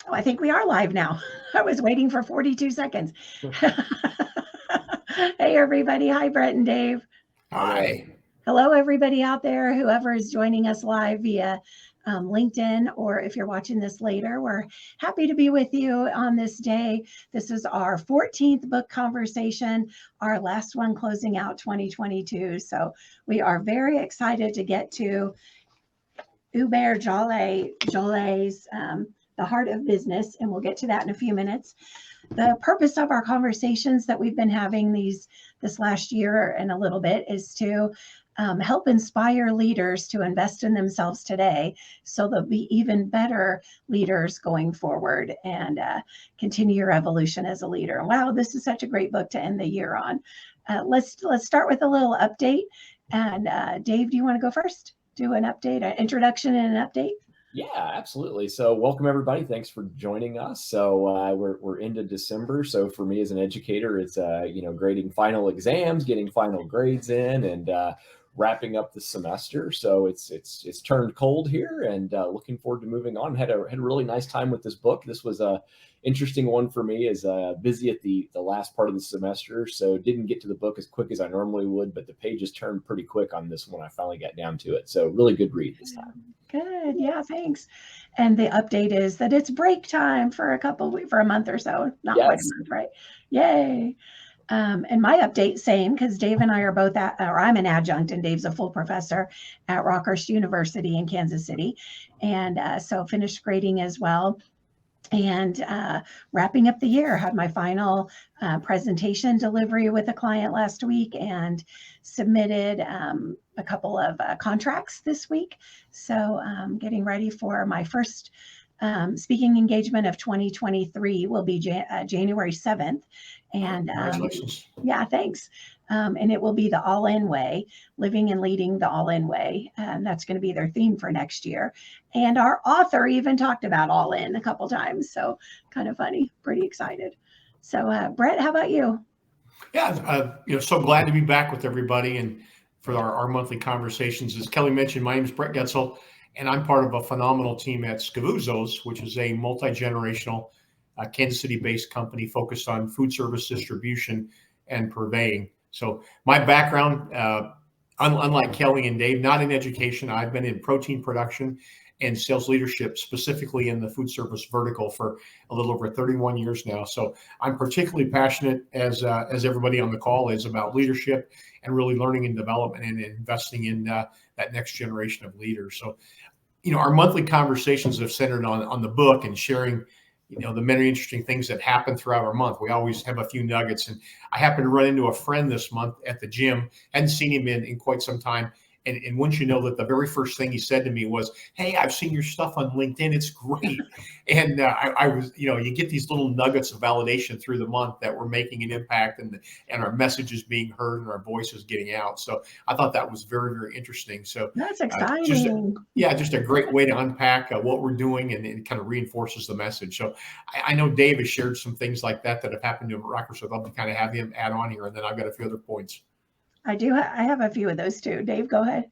Oh, I think we are live now. I was waiting for 42 seconds. Hey, everybody. Hi, Brett and Dave. Hi. Hello, everybody out there, whoever is joining us live via LinkedIn, or if you're watching this later, we're happy to be with you on this day. This is our 14th book conversation, our last one closing out 2022. So we are very excited to get to Hubert Joly's The Heart of Business, and we'll get to that in a few minutes. The purpose of our conversations that we've been having this last year and a little bit is to help inspire leaders to invest in themselves today so they'll be even better leaders going forward and continue your evolution as a leader. Wow, this is such a great book to end the year on. Let's start with a little update. And Dave, do you want to go first? Do an update, an introduction and an update? Yeah, absolutely. So welcome everybody. Thanks for joining us. So we're into December. So for me as an educator, it's grading final exams, getting final grades in, and wrapping up the semester. So it's turned cold here, and looking forward to moving on. Had a really nice time with this book. This was a interesting one for me, as busy at the last part of the semester, so didn't get to the book as quick as I normally would, but the pages turned pretty quick on this one. I finally got down to it. So really good read this time. Good. Yeah, thanks. And the update is that it's break time for a month or so. Not quite a month, right? Yay. And my update, same, because Dave and I are both I'm an adjunct and Dave's a full professor at Rockhurst University in Kansas City. And so finished grading as well. And wrapping up the year, had my final presentation delivery with a client last week and submitted a couple of contracts this week. So getting ready for my first speaking engagement of 2023 will be January 7th. And congratulations. Yeah, thanks. And it will be the all-in way, living and leading the all-in way. And that's going to be their theme for next year. And our author even talked about all in a couple times. So kind of funny, pretty excited. So Brett, how about you? Yeah, so glad to be back with everybody and for our monthly conversations. As Kelly mentioned, my name is Bret Getzel, and I'm part of a phenomenal team at Scavuzzo's, which is a multi-generational Kansas City-based company focused on food service distribution and purveying. So my background, unlike Kelly and Dave, not in education. I've been in protein production and sales leadership, specifically in the food service vertical, for a little over 31 years now. So I'm particularly passionate, as everybody on the call is, about leadership and really learning and development and investing in that next generation of leaders. So, our monthly conversations have centered on the book and sharing, the many interesting things that happen throughout our month. We always have a few nuggets. And I happened to run into a friend this month at the gym. Hadn't seen him in quite some time. And once you know that the very first thing he said to me was, "Hey, I've seen your stuff on LinkedIn. It's great." And I was, you get these little nuggets of validation through the month that we're making an impact and our message is being heard and our voice is getting out. So I thought that was very, very interesting. So that's exciting. Just a great way to unpack what we're doing, and it kind of reinforces the message. So I know Dave has shared some things like that have happened to him at Rocker, so I'd love to kind of have him add on here, and then I've got a few other points. I do. I have a few of those too. Dave, go ahead.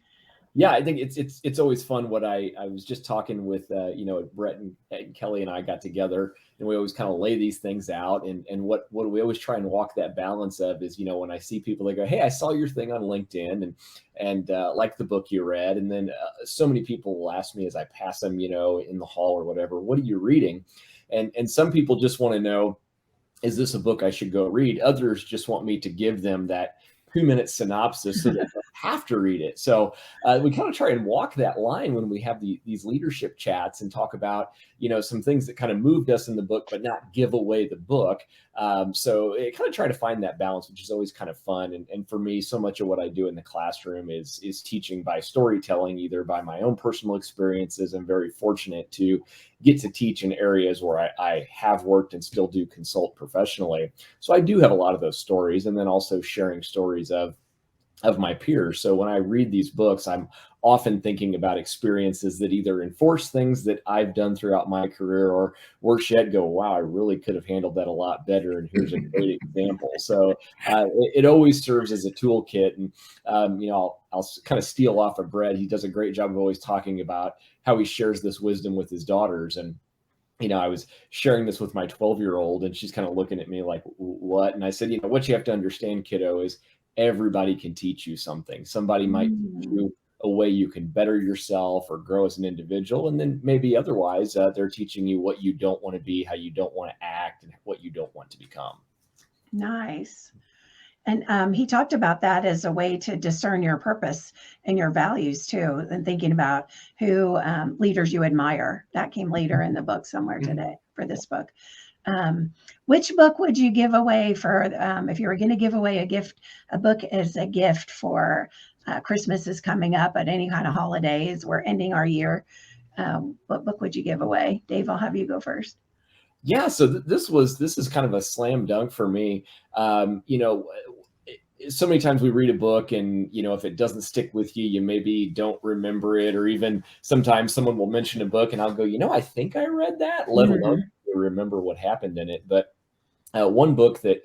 Yeah, I think it's always fun. What I was just talking with, Brett and Kelly and I got together, and we always kind of lay these things out. And what we always try and walk that balance of is, when I see people, they go, "Hey, I saw your thing on LinkedIn and like the book you read." And then so many people will ask me as I pass them, in the hall or whatever, "What are you reading?" And some people just want to know, is this a book I should go read? Others just want me to give them that 2-minute synopsis so they don't have to read it. So we kind of try and walk that line when we have these leadership chats and talk about, some things that kind of moved us in the book, but not give away the book. So it kind of try to find that balance, which is always kind of fun. And for me, so much of what I do in the classroom is teaching by storytelling, either by my own personal experiences. I'm very fortunate to get to teach in areas where I have worked and still do consult professionally. So I do have a lot of those stories, and then also sharing stories of my peers. So when I read these books, I'm often thinking about experiences that either enforce things that I've done throughout my career, or worse yet, go, "Wow, I really could have handled that a lot better, and here's a great example." So it always serves as a toolkit. And I'll kind of steal off of Brett. He does a great job of always talking about how he shares this wisdom with his daughters. And I was sharing this with my 12-year-old, and she's kind of looking at me like, what? And I said, what you have to understand, kiddo, is everybody can teach you something. Somebody might teach you a way you can better yourself or grow as an individual. And then maybe otherwise, they're teaching you what you don't want to be, how you don't want to act, and what you don't want to become. Nice. And he talked about that as a way to discern your purpose and your values too, and thinking about who leaders you admire. That came later in the book somewhere today for this book. Which book would you give away for, if you were going to give away a book as a gift for Christmas is coming up, at any kind of holidays, we're ending our year. What book would you give away? Dave, I'll have you go first. Yeah, so this is kind of a slam dunk for me. So many times we read a book and, if it doesn't stick with you, you maybe don't remember it, or even sometimes someone will mention a book and I'll go, I think I read that, let alone remember what happened in it. But one book that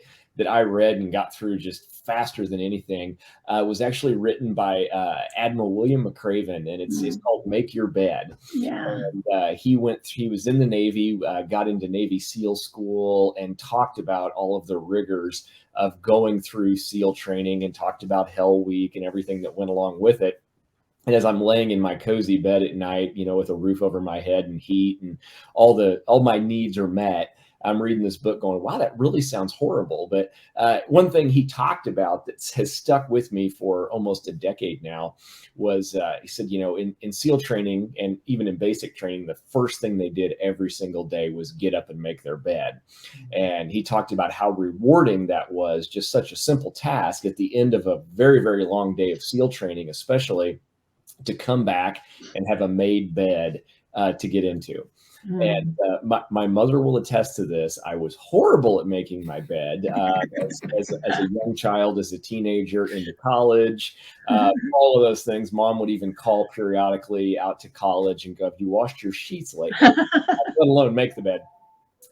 I read and got through just faster than anything was actually written by Admiral William McRaven, and it's called Make Your Bed. Yeah. And he was in the Navy, got into Navy SEAL school, and talked about all of the rigors of going through SEAL training, and talked about Hell Week and everything that went along with it. And as I'm laying in my cozy bed at night, with a roof over my head and heat and all my needs are met, I'm reading this book going, wow, that really sounds horrible. But one thing he talked about that has stuck with me for almost a decade now was he said, in SEAL training and even in basic training, the first thing they did every single day was get up and make their bed. And he talked about how rewarding that was, just such a simple task at the end of a very, very long day of SEAL training, especially, to come back and have a made bed to get into. And my mother will attest to this. I was horrible at making my bed as a young child, as a teenager, into college, all of those things. Mom would even call periodically out to college and go, "Have you washed your sheets lately?" Let alone make the bed.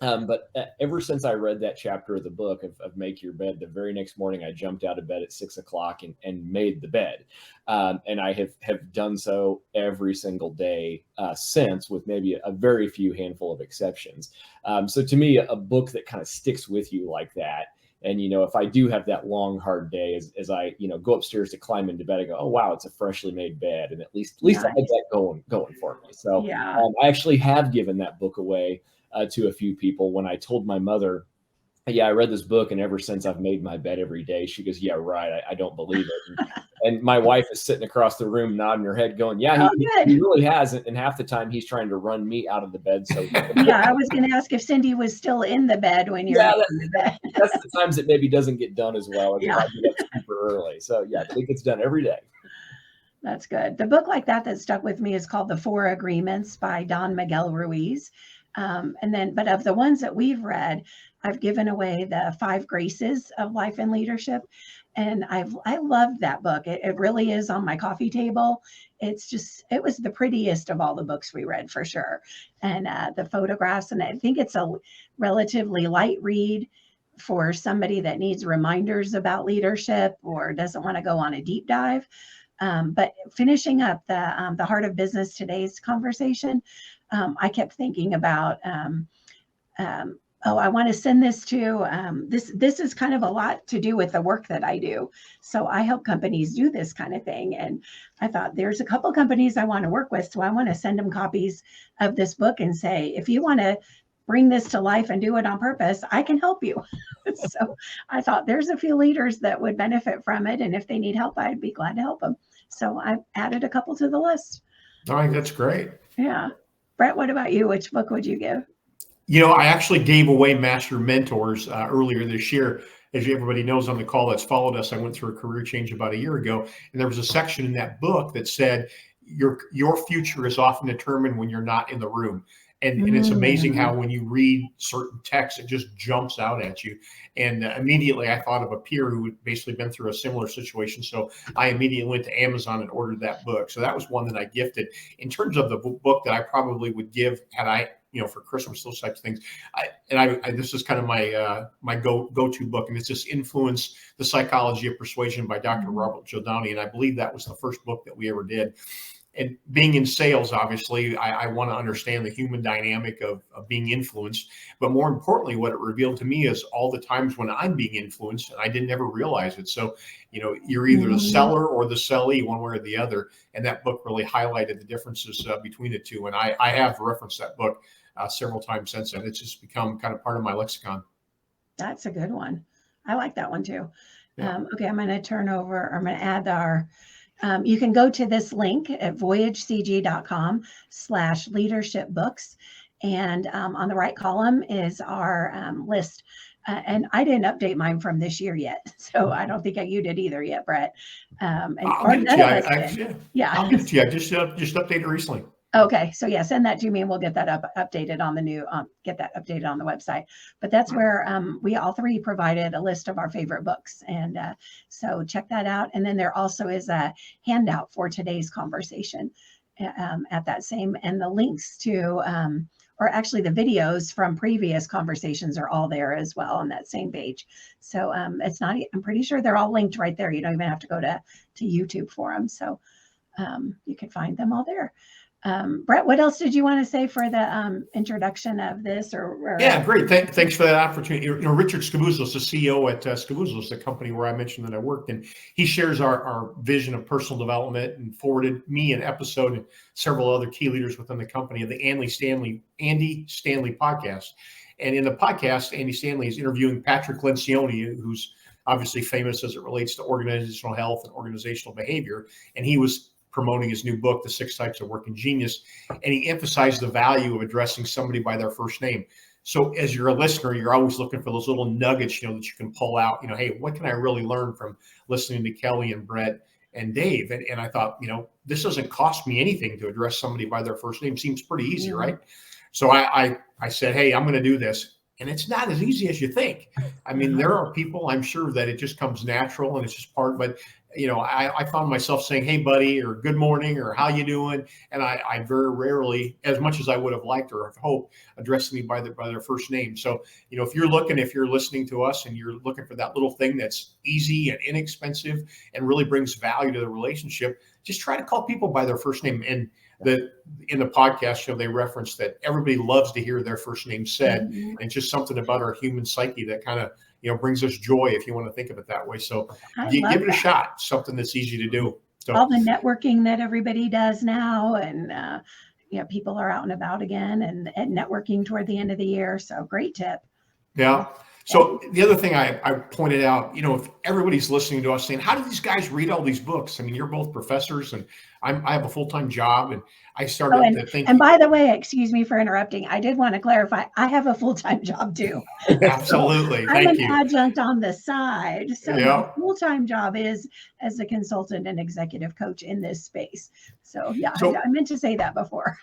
But ever since I read that chapter of the book of Make Your Bed, the very next morning I jumped out of bed at 6 o'clock and made the bed. And I have done so every single day since, with maybe a very few handful of exceptions. So to me, a book that kind of sticks with you like that. And, if I do have that long, hard day, as I, go upstairs to climb into bed, I go, oh, wow, it's a freshly made bed. And at least nice. I had that going for me. So yeah. I actually have given that book away to a few people. When I told my mother, I read this book, and ever since I've made my bed every day, she goes, yeah, right. I don't believe it. And my wife is sitting across the room nodding her head going, yeah, he really hasn't. And half the time he's trying to run me out of the bed. So yeah, I was going to ask if Cindy was still in the bed when you're in the bed. That's the times it maybe doesn't get done as well as if I get up super early. So yeah, it gets done every day. That's good. The book like that stuck with me is called The 4 Agreements by Don Miguel Ruiz. But of the ones that we've read, I've given away the 5 Graces of Life and Leadership. And I love that book. It really is on my coffee table. It was the prettiest of all the books we read, for sure. And the photographs, and I think it's a relatively light read for somebody that needs reminders about leadership or doesn't want to go on a deep dive. But finishing up the Heart of Business today's conversation, I kept thinking about, I want to send this to, this is kind of a lot to do with the work that I do. So I help companies do this kind of thing. And I thought there's a couple companies I want to work with. So I want to send them copies of this book and say, if you want to bring this to life and do it on purpose, I can help you. So I thought there's a few leaders that would benefit from it. And if they need help, I'd be glad to help them. So I added a couple to the list. All right, that's great. Yeah. Bret, what about you? Which book would you give? I actually gave away Master Mentors earlier this year. As everybody knows on the call that's followed us, I went through a career change about a year ago, and there was a section in that book that said, your future is often determined when you're not in the room. And it's amazing how when you read certain texts, it just jumps out at you. And immediately I thought of a peer who had basically been through a similar situation. So I immediately went to Amazon and ordered that book. So that was one that I gifted. In terms of the book that I probably would give had I, for Christmas, those types of things. This is kind of my go-to book, and it's just Influence, the Psychology of Persuasion by Dr. Robert Cialdini. And I believe that was the first book that we ever did. and being in sales, obviously, I want to understand the human dynamic of being influenced. But more importantly, what it revealed to me is all the times when I'm being influenced and I didn't ever realize it. So, you're either the seller or the sellee, one way or the other. And that book really highlighted the differences between the two. And I have referenced that book several times since then. It's just become kind of part of my lexicon. That's a good one. I like that one too. Yeah. Okay, I'm going to add our, you can go to this link at voyagecg.com/leadership books. And on the right column is our list. And I didn't update mine from this year yet. So I don't think you did either yet, Bret. I'll give it to you. Yeah. I'll give it to you. I just updated recently. Okay, so yeah, send that to me and we'll get that updated on the website. But that's where we all three provided a list of our favorite books, and so check that out. And then there also is a handout for today's conversation at that same, and the links to, or actually the videos from previous conversations are all there as well on that same page. So it's not, I'm pretty sure they're all linked right there. You don't even have to go to YouTube for them. So you can find them all there. Bret, what else did you want to say for the introduction of this? Yeah, great. Thanks for that opportunity. Richard Scavuzzo's the CEO at Scavuzzo's, the company where I mentioned that I worked in. He shares our vision of personal development and forwarded me an episode and several other key leaders within the company of the Andy Stanley podcast. And in the podcast, Andy Stanley is interviewing Patrick Lencioni, who's obviously famous as it relates to organizational health and organizational behavior. And he was promoting his new book, The 6 Types of Working Genius. And he emphasized the value of addressing somebody by their first name. So as you're a listener, you're always looking for those little nuggets, that you can pull out, hey, what can I really learn from listening to Kelly and Bret and Dave? And I thought, this doesn't cost me anything to address somebody by their first name. Seems pretty easy, right? So I said, hey, I'm going to do this. And it's not as easy as you think. I mean, there are people, I'm sure, that it just comes natural and it's just part, but I found myself saying, hey, buddy, or good morning, or how you doing? And I very rarely, as much as I would have liked or have hoped, addressed me by their first name. So, if you're listening to us and you're looking for that little thing that's easy and inexpensive and really brings value to the relationship, just try to call people by their first name. And in the podcast, they reference that everybody loves to hear their first name said, and just something about our human psyche that kind of brings us joy, if you want to think of it that way. So give it a shot. Something that's easy to do. So all the networking that everybody does now, and people are out and about again and networking toward the end of the year. So great tip. Yeah. So the other thing I pointed out, if everybody's listening to us saying, how do these guys read all these books? I mean, you're both professors and I have a full-time job, and I started to think. And by the way, excuse me for interrupting. I did want to clarify, I have a full-time job too. Absolutely. So I'm an adjunct on the side. So my full-time job is as a consultant and executive coach in this space. So I meant to say that before.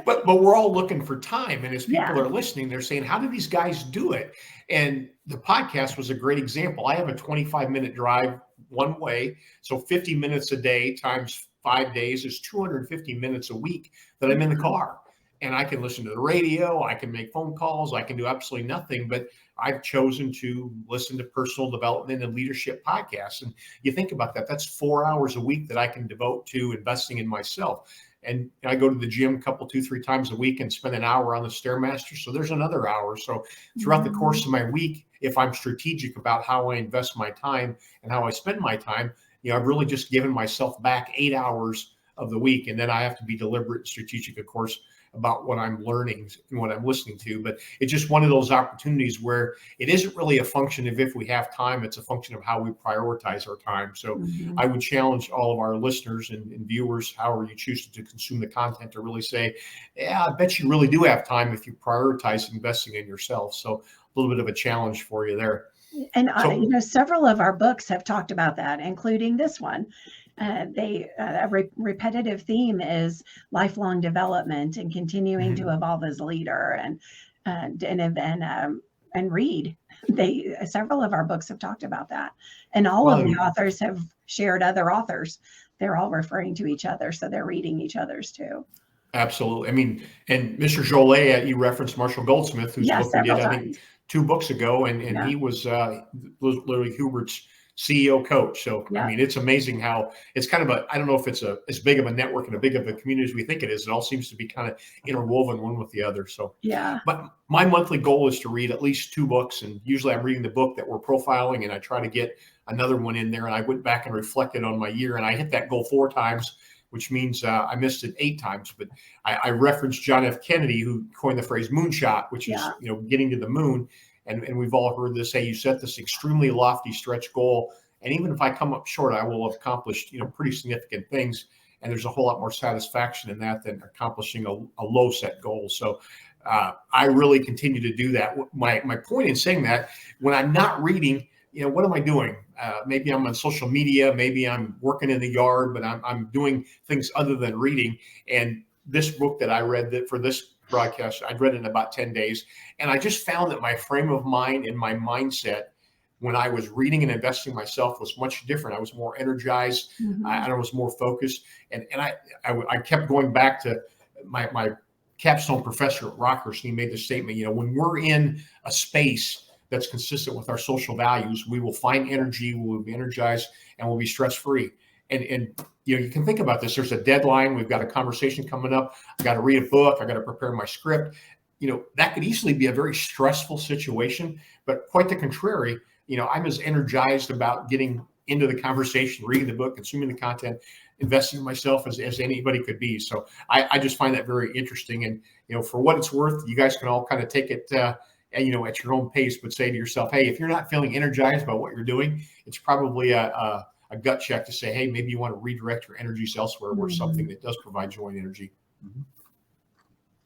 but we're all looking for time. And as people are listening, they're saying, how do these guys do it? And the podcast was a great example. I have a 25-minute drive one way. So 50 minutes a day times 5 days is 250 minutes a week that I'm in the car. And I can listen to the radio. I can make phone calls. I can do absolutely nothing. But I've chosen to listen to personal development and leadership podcasts. And you think about that. That's 4 hours a week that I can devote to investing in myself. And I go to the gym 2-3 times a week and spend an hour on the Stairmaster. So there's another hour. So throughout the course of my week, if I'm strategic about how I invest my time and how I spend my time, I've really just given myself back 8 hours of the week. And then I have to be deliberate and strategic, of course, about what I'm learning and what I'm listening to. But it's just one of those opportunities where it isn't really a function of if we have time, it's a function of how we prioritize our time. So I would challenge all of our listeners and viewers, however you choose to consume the content, to really say, I bet you really do have time if you prioritize investing in yourself. So a little bit of a challenge for you there. And several of our books have talked about that, including this one. A repetitive theme is lifelong development and continuing to evolve as a leader and read. Several of our books have talked about that, and all of the authors have shared other authors. They're all referring to each other, so they're reading each other's too. Absolutely. I mean, and Mr. Joly, you referenced Marshall Goldsmith, whose book we did, I think, 2 books ago, and he was literally Hubert's CEO coach. So, Yeah. I mean, it's amazing how it's kind of I don't know if it's as big of a network and a big of a community as we think it is. It all seems to be kind of interwoven one with the other. So, yeah. but my monthly goal is to read at least 2 books. And usually I'm reading the book that we're profiling, and I try to get another one in there. And I went back and reflected on my year, and I hit that goal 4 times, which means I missed it 8 times. But I referenced John F. Kennedy, who coined the phrase moonshot, which is, getting to the moon. And we've all heard this, hey, you set this extremely lofty stretch goal. And even if I come up short, I will have accomplished, pretty significant things. And there's a whole lot more satisfaction in that than accomplishing a low set goal. So I really continue to do that. My point in saying that, when I'm not reading, what am I doing? Maybe I'm on social media, maybe I'm working in the yard, but I'm doing things other than reading. And this book that I read that for this broadcast, I'd read it in about 10 days. And I just found that my frame of mind and my mindset when I was reading and investing myself was much different. I was more energized. Mm-hmm. I was more focused. And I kept going back to my capstone professor at Rockhurst. He made the statement, when we're in a space that's consistent with our social values, we will find energy, we will be energized, and we'll be stress-free. And you can think about this. There's a deadline. We've got a conversation coming up. I got to read a book. I got to prepare my script. That could easily be a very stressful situation, but quite the contrary. I'm as energized about getting into the conversation, reading the book, consuming the content, investing in myself as anybody could be. So I just find that very interesting. And, for what it's worth, you guys can all kind of take it, at your own pace, but say to yourself, hey, if you're not feeling energized about what you're doing, it's probably a gut check to say, hey, maybe you want to redirect your energies elsewhere, or something that does provide joy and energy.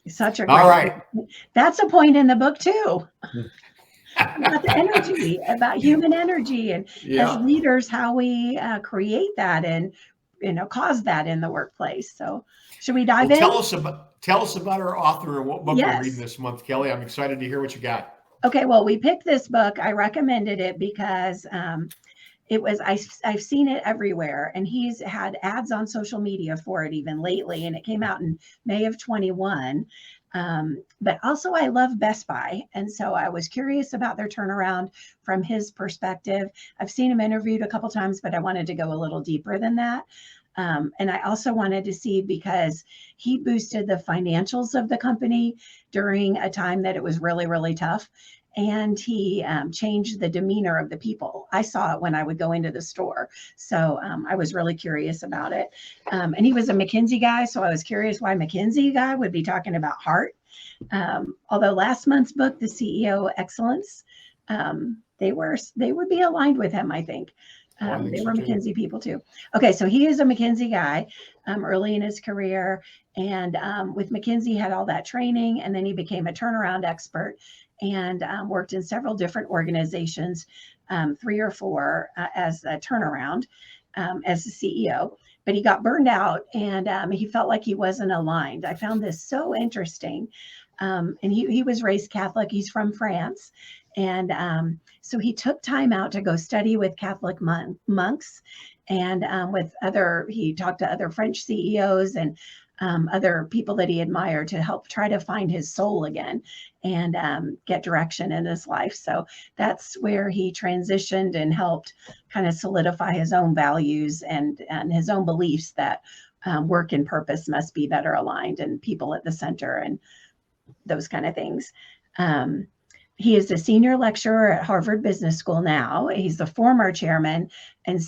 Such a great, all right. That's a point in the book too. About the energy, about human energy, and as leaders, how we create that and cause that in the workplace. So, should we dive in? Tell us about our author and what book we're reading this month, Kelly. I'm excited to hear what you got. Okay, well, we picked this book. I recommended it because I've seen it everywhere, and he's had ads on social media for it even lately, and it came out in May of 21. But also I love Best Buy. And so I was curious about their turnaround from his perspective. I've seen him interviewed a couple times, but I wanted to go a little deeper than that. And I also wanted to see, because he boosted the financials of the company during a time that it was really, really tough. And he changed the demeanor of the people. I saw it when I would go into the store. So I was really curious about it. And he was a McKinsey guy. So I was curious why McKinsey guy would be talking about heart. Although last month's book, The CEO Excellence, they would be aligned with him, I think. They were McKinsey people too. Okay, so he is a McKinsey guy early in his career. And with McKinsey, had all that training. And then he became a turnaround expert and worked in several different organizations, 3 or 4 as a turnaround, as a CEO. But he got burned out, and he felt like he wasn't aligned. I found this so interesting. And he was raised Catholic. He's from France. And so he took time out to go study with Catholic monks, and he talked to other French CEOs and other people that he admired to help try to find his soul again and get direction in his life. So that's where he transitioned and helped kind of solidify his own values and his own beliefs that work and purpose must be better aligned, and people at the center and those kind of things. He is a senior lecturer at Harvard Business School now. He's the former chairman and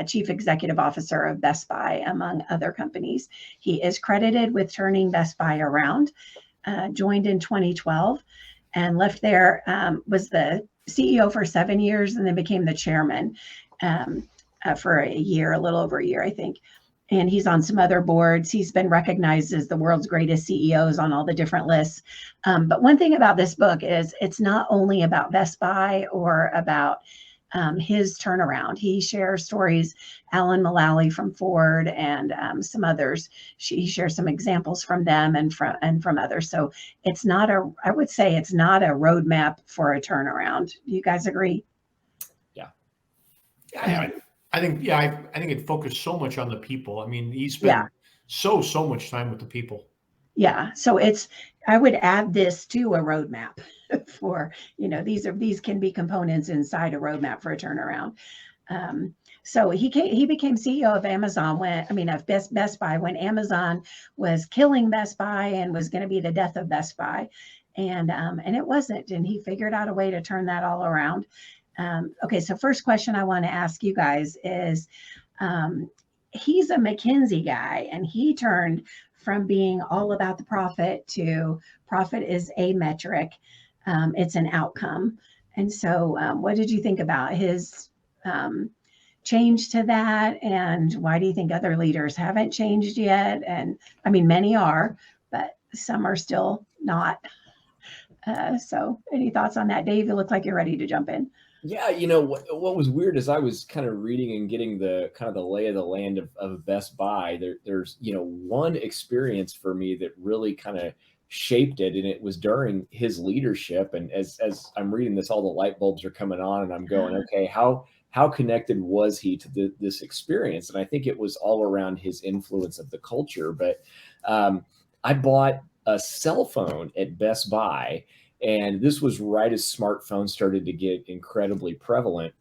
chief executive officer of Best Buy, among other companies. He is credited with turning Best Buy around, joined in 2012, and left there, was the CEO for 7 years, and then became the chairman for a little over a year, I think. And he's on some other boards. He's been recognized as the world's greatest CEOs on all the different lists. But one thing about this book is it's not only about Best Buy or about his turnaround. He shares stories, Alan Mulally from Ford and some others. He shares some examples from them and from others. So it's not I would say it's not a roadmap for a turnaround. Do you guys agree? Yeah. I think it focused so much on the people. I mean, he spent so much time with the people. Yeah. So I would add this to a roadmap for, these can be components inside a roadmap for a turnaround. So he became CEO of Amazon of Best Buy when Amazon was killing Best Buy and was going to be the death of Best Buy. And it wasn't, and he figured out a way to turn that all around. Okay, so first question I want to ask you guys is, he's a McKinsey guy, and he turned from being all about the profit to profit is a metric. It's an outcome. And so what did you think about his change to that? And why do you think other leaders haven't changed yet? And I mean, many are, but some are still not. So any thoughts on that? Dave, you look like you're ready to jump in. Yeah, what was weird is I was kind of reading and getting the kind of the lay of the land of Best Buy. There's one experience for me that really kind of shaped it, and it was during his leadership. And as I'm reading this, all the light bulbs are coming on, and I'm going, okay, how connected was he to this experience? And I think it was all around his influence of the culture. But I bought a cell phone at Best Buy. And this was right as smartphones started to get incredibly prevalent.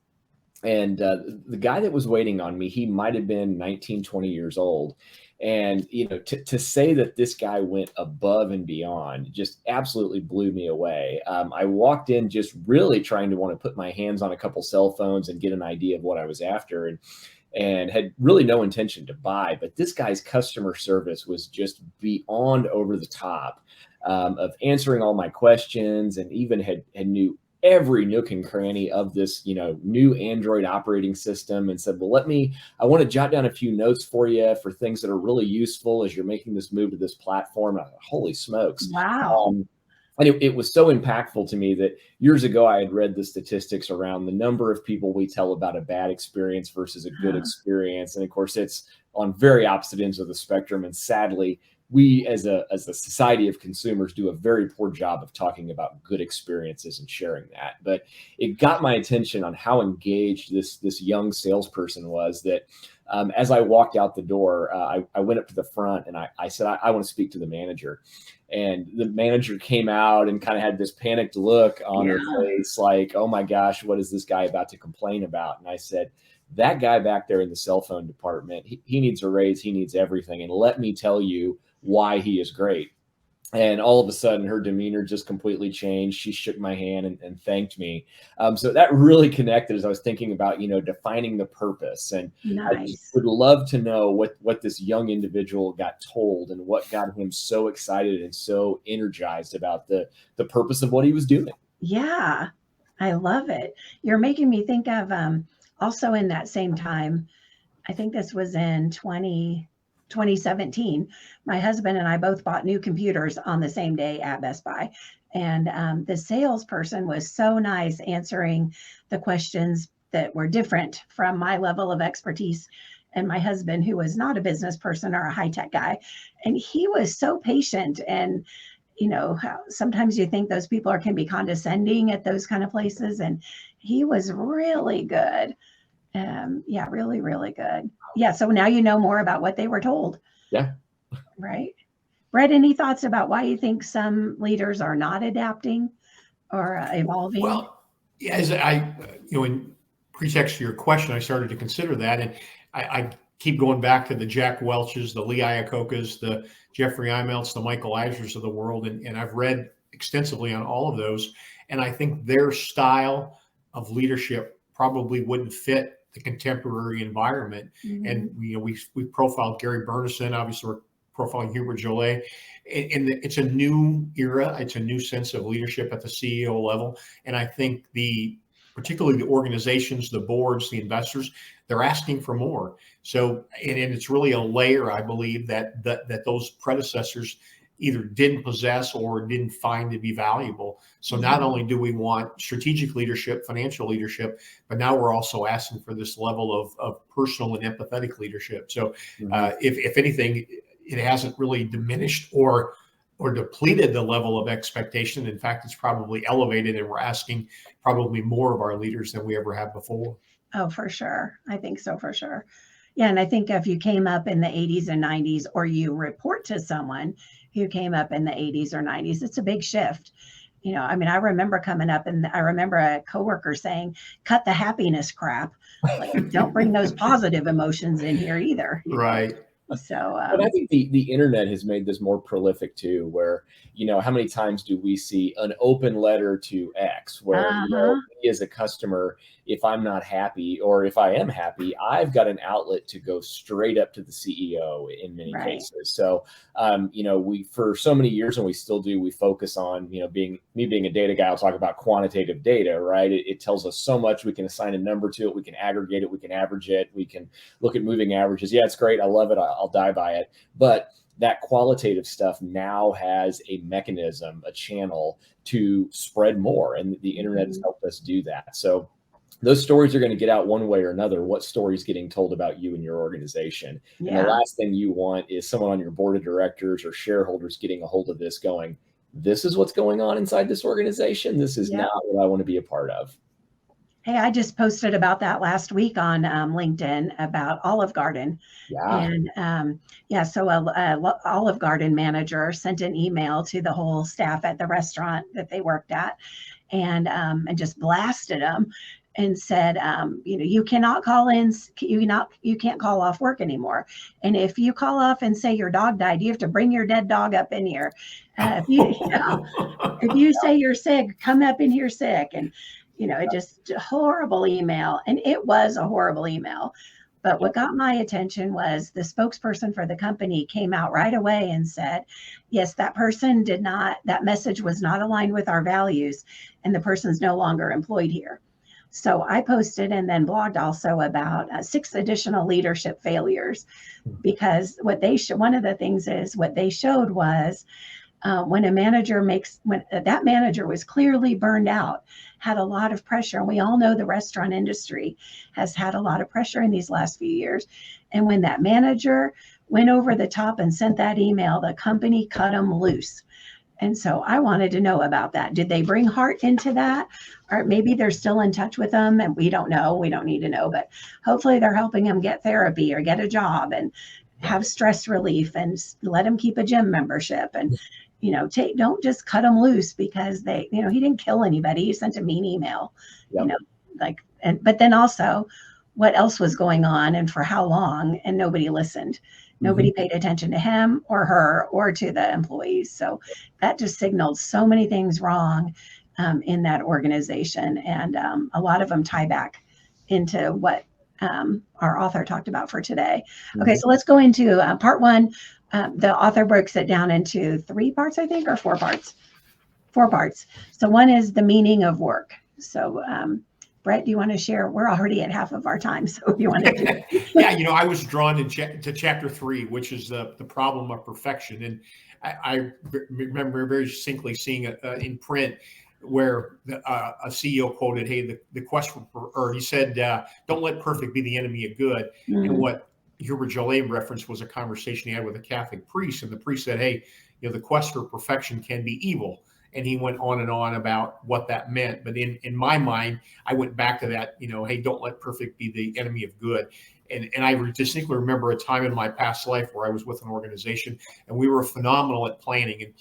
And the guy that was waiting on me, he might have been 19, 20 years old. And, to say that this guy went above and beyond just absolutely blew me away. I walked in just really trying to want to put my hands on a couple cell phones and get an idea of what I was after. And had really no intention to buy. But this guy's customer service was just beyond over the top. Of answering all my questions, and even had knew every nook and cranny of this, new Android operating system, and said, well, I want to jot down a few notes for you for things that are really useful as you're making this move to this platform. Holy smokes. Wow. And it was so impactful to me that years ago, I had read the statistics around the number of people we tell about a bad experience versus a good experience. And of course, it's on very opposite ends of the spectrum. And sadly, we as a society of consumers do a very poor job of talking about good experiences and sharing that. But it got my attention on how engaged this young salesperson was, that as I walked out the door, I went up to the front and I said, I want to speak to the manager. And the manager came out and kind of had this panicked look on her face, like, oh my gosh, what is this guy about to complain about? And I said, that guy back there in the cell phone department, he needs a raise, he needs everything. And let me tell you why he is great. And all of a sudden, her demeanor just completely changed. She shook my hand and thanked me. So that really connected as I was thinking about, defining the purpose. And nice. I just would love to know what this young individual got told and what got him so excited and so energized about the purpose of what he was doing. Yeah, I love it. You're making me think of also in that same time, I think this was in 2017, my husband and I both bought new computers on the same day at Best Buy. And the salesperson was so nice, answering the questions that were different from my level of expertise. And my husband, who was not a business person or a high-tech guy, and he was so patient. And how sometimes you think those people can be condescending at those kind of places. And he was really good. Really, really good. Yeah. So now you know more about what they were told. Yeah. Right. Bret, any thoughts about why you think some leaders are not adapting or evolving? Well, as in pretext to your question, I started to consider that. And I keep going back to the Jack Welches, the Lee Iacocca's, the Jeffrey Imelts, the Michael Eisners of the world. And I've read extensively on all of those. And I think their style of leadership probably wouldn't fit the contemporary environment. Mm-hmm. And we profiled Gary Byrnes, obviously we're profiling Hubert Joly, and it's a new era. It's a new sense of leadership at the CEO level. And I think particularly the organizations, the boards, the investors, they're asking for more. So, and it's really a layer, I believe, that those predecessors either didn't possess or didn't find to be valuable. So not only do we want strategic leadership, financial leadership, but now we're also asking for this level of personal and empathetic leadership. So if anything, it hasn't really diminished or depleted the level of expectation. In fact, it's probably elevated, and we're asking probably more of our leaders than we ever have before. Oh, for sure. I think so, for sure. Yeah. And I think if you came up in the 80s and 90s, or you report to someone who came up in the 80s or 90s, it's a big shift. I mean, I remember coming up and I remember a coworker saying, cut the happiness crap. Like, don't bring those positive emotions in here either. Right. So, but I think the internet has made this more prolific too, where, how many times do we see an open letter to X where, me as a customer, if I'm not happy or if I am happy, I've got an outlet to go straight up to the CEO in many cases. So, we, for so many years, and we still do, we focus on, being a data guy, I'll talk about quantitative data, right? It tells us so much. We can assign a number to it. We can aggregate it. We can average it. We can look at moving averages. Yeah, it's great. I love it. I'll die by it. But that qualitative stuff now has a mechanism, a channel to spread more. And the internet has helped us do that. So those stories are going to get out one way or another. What story is getting told about you and your organization? Yeah. And the last thing you want is someone on your board of directors or shareholders getting a hold of this going, this is what's going on inside this organization. This is not what I want to be a part of. Hey, I just posted about that last week on LinkedIn about Olive Garden. Yeah. And so a Olive Garden manager sent an email to the whole staff at the restaurant that they worked at and just blasted them and said, you cannot call in, you can't call off work anymore. And if you call off and say your dog died, you have to bring your dead dog up in here. If you say you're sick, come up in here sick. And it just horrible email. And it was a horrible email. But what got my attention was the spokesperson for the company came out right away and said, yes, that message was not aligned with our values, and the person's no longer employed here. So I posted and then blogged also about 6 additional leadership failures, because one of the things is what they showed was when that manager was clearly burned out, had a lot of pressure. And we all know the restaurant industry has had a lot of pressure in these last few years. And when that manager went over the top and sent that email, the company cut them loose. And so I wanted to know about that. Did they bring heart into that? Or maybe they're still in touch with them and we don't know. We don't need to know, but hopefully they're helping them get therapy or get a job and have stress relief and let them keep a gym membership. And don't just cut them loose because he didn't kill anybody. He sent a mean email, but then also what else was going on and for how long, and nobody listened. Nobody paid attention to him or her or to the employees. So that just signaled so many things wrong in that organization. And a lot of them tie back into what our author talked about for today. Okay, so let's go into part 1. The author breaks it down into 3 parts, I think, or 4 parts. 4 parts. So one is the meaning of work. So Bret, do you want to share? We're already at half of our time, so if you want to do Yeah, I was drawn to chapter 3, which is the problem of perfection. And I remember very succinctly seeing in print where a CEO quoted, hey, the quest for, or he said, don't let perfect be the enemy of good. And what Hubert Joly referenced was a conversation he had with a Catholic priest. And the priest said, hey, the quest for perfection can be evil. And he went on and on about what that meant. But in my mind, I went back to that, hey, don't let perfect be the enemy of good. And I distinctly remember a time in my past life where I was with an organization and we were phenomenal at planning. And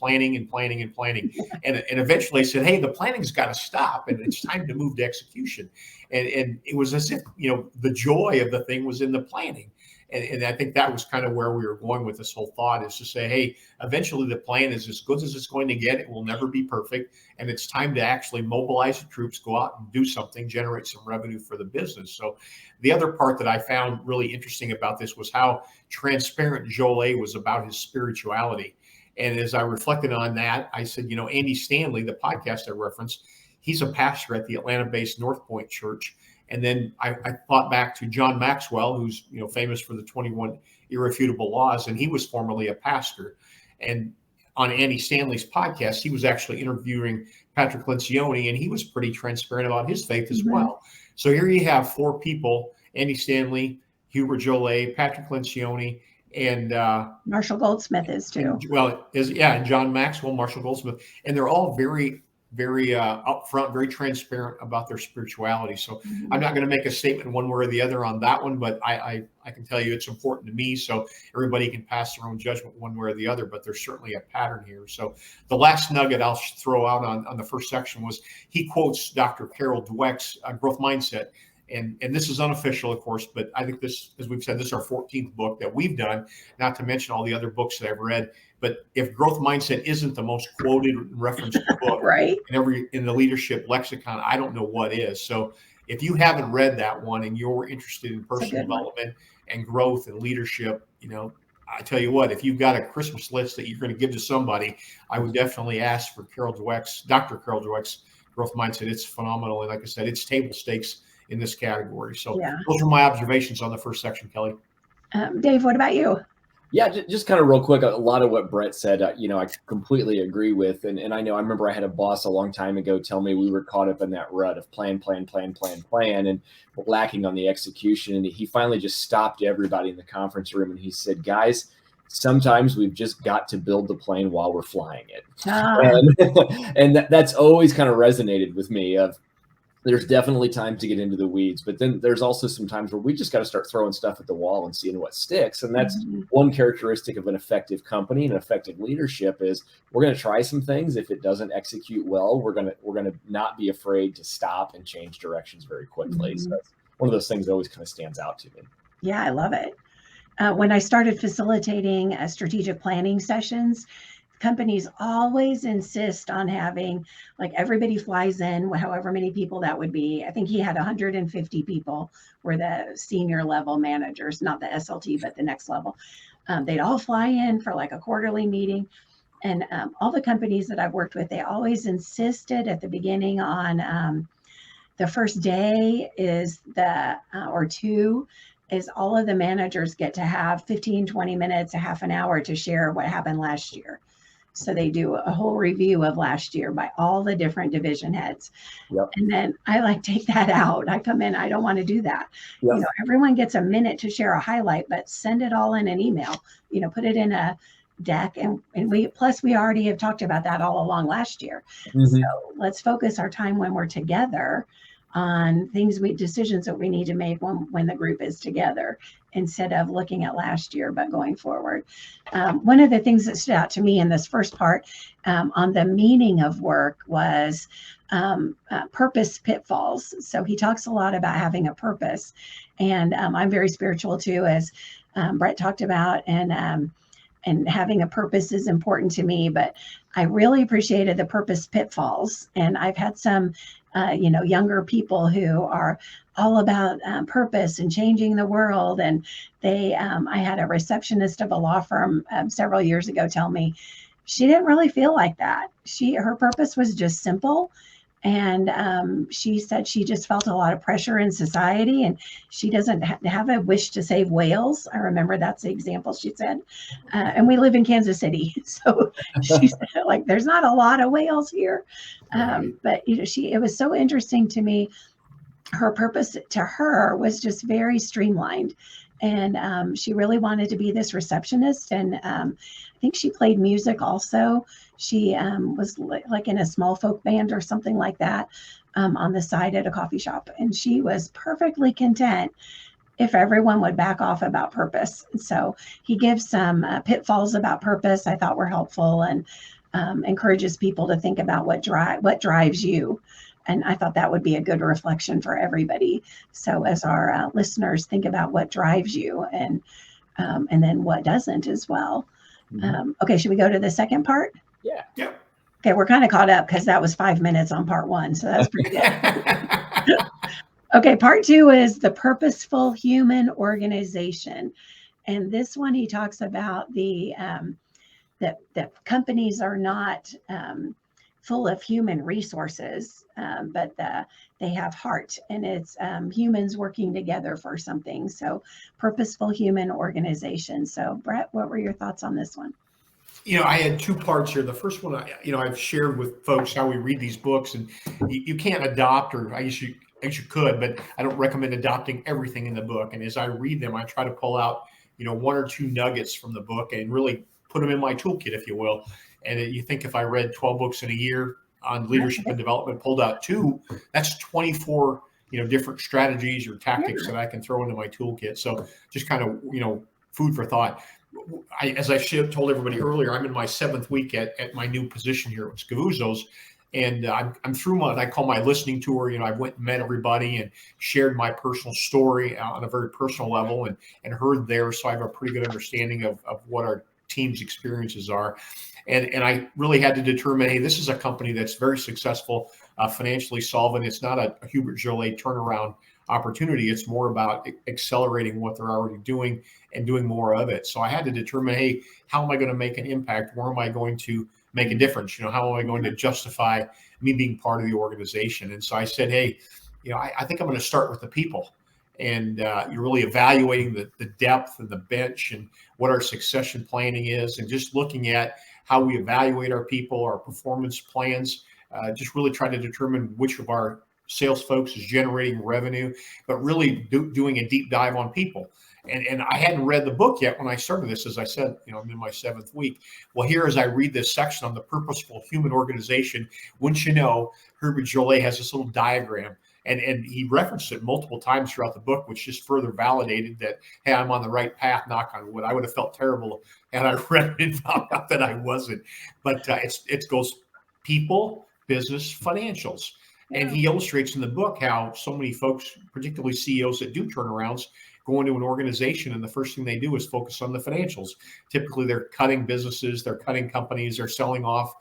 eventually I said, hey, the planning's got to stop and it's time to move to execution. And it was as if, the joy of the thing was in the planning. And I think that was kind of where we were going with this whole thought, is to say, hey, eventually the plan is as good as it's going to get. It will never be perfect. And it's time to actually mobilize the troops, go out and do something, generate some revenue for the business. So the other part that I found really interesting about this was how transparent Joly was about his spirituality. And as I reflected on that, I said, Andy Stanley, the podcast I referenced, he's a pastor at the Atlanta-based North Point Church. And then I thought back to John Maxwell, who's famous for the 21 irrefutable laws, and he was formerly a pastor. And on Andy Stanley's podcast, he was actually interviewing Patrick Lencioni, and he was pretty transparent about his faith as well. So here you have 4 people: Andy Stanley, Hubert Joly, Patrick Lencioni, and Marshall Goldsmith is too. And John Maxwell, Marshall Goldsmith, and they're all very very upfront, very transparent about their spirituality. So I'm not going to make a statement one way or the other on that one, but I can tell you it's important to me. So everybody can pass their own judgment one way or the other, but there's certainly a pattern here. So the last nugget I'll throw out on the first section was he quotes Dr. Carol Dweck's Growth Mindset. And this is unofficial, of course, but I think this, as we've said, this is our 14th book that we've done, not to mention all the other books that I've read. But if Growth Mindset isn't the most quoted and referenced book right, in the leadership lexicon, I don't know what is. So if you haven't read that one and you're interested in personal development and growth and leadership, I tell you what, if you've got a Christmas list that you're going to give to somebody, I would definitely ask for Dr. Carol Dweck's Growth Mindset. It's phenomenal. And like I said, it's table stakes in this category. So those are my observations on the first section, Kelly. Dave, what about you? Yeah, just kind of real quick, a lot of what Bret said, I completely agree with. And I remember I had a boss a long time ago tell me we were caught up in that rut of plan, and lacking on the execution. And he finally just stopped everybody in the conference room and he said, guys, sometimes we've just got to build the plane while we're flying it. And that's always kind of resonated with me. There's definitely time to get into the weeds, but then there's also some times where we just got to start throwing stuff at the wall and seeing what sticks. And that's one characteristic of an effective company and effective leadership is we're going to try some things. If it doesn't execute well, we're going to not be afraid to stop and change directions very quickly. So that's one of those things that always kind of stands out to me. Yeah, I love it. When I started facilitating strategic planning sessions, companies always insist on having, like, everybody flies in, however many people that would be. I think he had 150 people were the senior level managers, not the SLT, but the next level. They'd all fly in for like a quarterly meeting. And all the companies that I've worked with, they always insisted at the beginning on the first day is or two is all of the managers get to have 15, 20 minutes, a half an hour to share what happened last year. So they do a whole review of last year by all the different division heads. Yep. And then I take that out. I come in, I don't want to do that. Yep. Everyone gets a minute to share a highlight, but send it all in an email, put it in a deck. And we already have talked about that all along last year. So let's focus our time when we're together on decisions that we need to make when the group is together, instead of looking at last year, but going forward. One of the things that stood out to me in this first part on the meaning of work was purpose pitfalls. So he talks a lot about having a purpose, and I'm very spiritual too, as Bret talked about, and having a purpose is important to me, but I really appreciated the purpose pitfalls. And I've had some younger people who are all about purpose and changing the world. And I had a receptionist of a law firm several years ago tell me she didn't really feel like that. Her purpose was just simple. And she said she just felt a lot of pressure in society, and she doesn't have a wish to save whales. I remember that's the example she said. And we live in Kansas City. So she said, there's not a lot of whales here. But it was so interesting to me. Her purpose to her was just very streamlined. And she really wanted to be this receptionist. And I think she played music also. She was like in a small folk band or something like that on the side at a coffee shop. And she was perfectly content if everyone would back off about purpose. And so he gives some pitfalls about purpose I thought were helpful, and encourages people to think about what drives you. And I thought that would be a good reflection for everybody. So as our listeners think about what drives you, and then what doesn't as well. Okay, should we go to the second part? Yeah. Okay, we're kind of caught up because that was 5 minutes on part one. So that's pretty good. Okay, part two is the purposeful human organization. And this one, he talks about that companies are not full of human resources, but they have heart, and it's humans working together for something. So purposeful human organization. So Bret, what were your thoughts on this one? I had two parts here. The first one, I've shared with folks how we read these books, and you can't adopt, or I guess you could, but I don't recommend adopting everything in the book. And as I read them, I try to pull out, one or two nuggets from the book and really put them in my toolkit, if you will. And you think if I read 12 books in a year, on leadership and development, pulled out 2. That's 24, different strategies or tactics that I can throw into my toolkit. So just kind of, food for thought. As I told everybody earlier, I'm in my 7th week at my new position here at Scavuzzo's. And I'm through what I call my listening tour. I went and met everybody and shared my personal story on a very personal level and heard theirs. So I have a pretty good understanding of what our team's experiences are. And I really had to determine, hey, this is a company that's very successful, financially solvent. It's not a Hubert Joly turnaround opportunity. It's more about accelerating what they're already doing and doing more of it. So I had to determine, hey, how am I going to make an impact? Where am I going to make a difference? How am I going to justify me being part of the organization? And so I said, hey, I think I'm going to start with the people. And you're really evaluating the depth and the bench and what our succession planning is, and just looking at how we evaluate our people, our performance plans, just really trying to determine which of our sales folks is generating revenue, but really doing a deep dive on people. And I hadn't read the book yet when I started this. As I said, I'm in my 7th week. Well, here, as I read this section on the purposeful human organization, wouldn't you know, Hubert Joly has this little diagram. And he referenced it multiple times throughout the book, which just further validated that, hey, I'm on the right path, knock on wood. I would have felt terrible had I read it and found out that I wasn't. But it goes people, business, financials. And he illustrates in the book how so many folks, particularly CEOs that do turnarounds, go into an organization and the first thing they do is focus on the financials. Typically, they're cutting businesses, they're cutting companies, they're selling off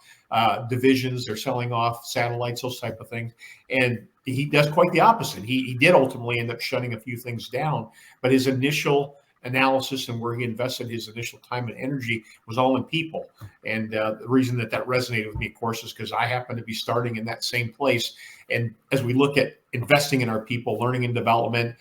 divisions, they're selling off satellites, those type of things. And he does quite the opposite. He did ultimately end up shutting a few things down, but his initial analysis and where he invested his initial time and energy was all in people. And the reason that resonated with me, of course, is because I happen to be starting in that same place. And as we look at investing in our people, learning and development,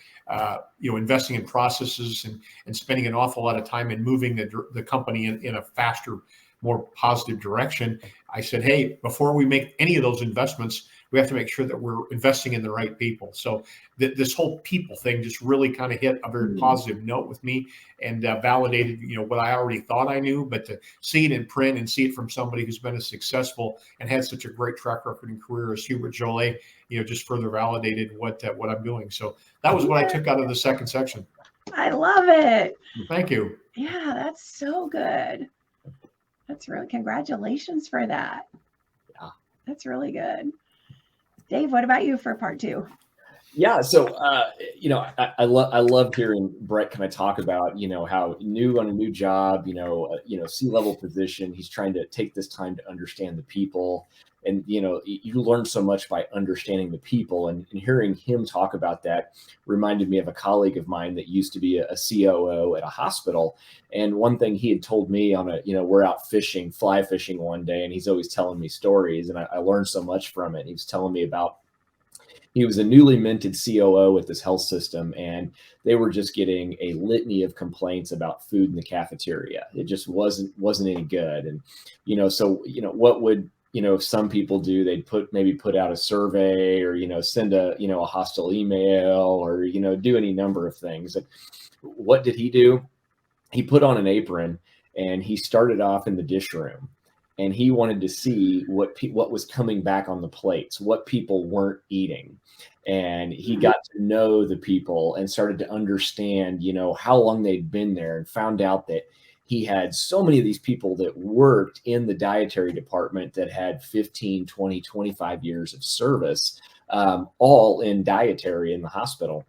investing in processes and spending an awful lot of time in moving the company in a faster, more positive direction, I said, hey, before we make any of those investments, we have to make sure that we're investing in the right people. So this whole people thing just really kind of hit a very positive note with me and validated, what I already thought I knew, but to see it in print and see it from somebody who's been as successful and had such a great track record and career as Hubert Joly, just further validated what I'm doing. So that was what I took out of the second section. I love it. Thank you. Yeah, that's so good. That's really, congratulations for that. Yeah. That's really good. Dave, what about you for part 2? Yeah. So, I love hearing Bret kind of talk about, how new on a new job, C-level position, he's trying to take this time to understand the people. And, you learn so much by understanding the people, and hearing him talk about that reminded me of a colleague of mine that used to be a COO at a hospital. And one thing he had told me on we're out fishing, fly fishing one day, and he's always telling me stories, and I learned so much from it. He was telling me about, he was a newly minted COO at this health system, and they were just getting a litany of complaints about food in the cafeteria. It just wasn't any good. And, what would, some people do, they'd put out a survey or, send a hostile email or, do any number of things. And what did he do? He put on an apron and he started off in the dish room, and he wanted to see what was coming back on the plates, what people weren't eating. And he got to know the people and started to understand, how long they'd been there, and found out that he had so many of these people that worked in the dietary department that had 15, 20, 25 years of service, all in dietary in the hospital.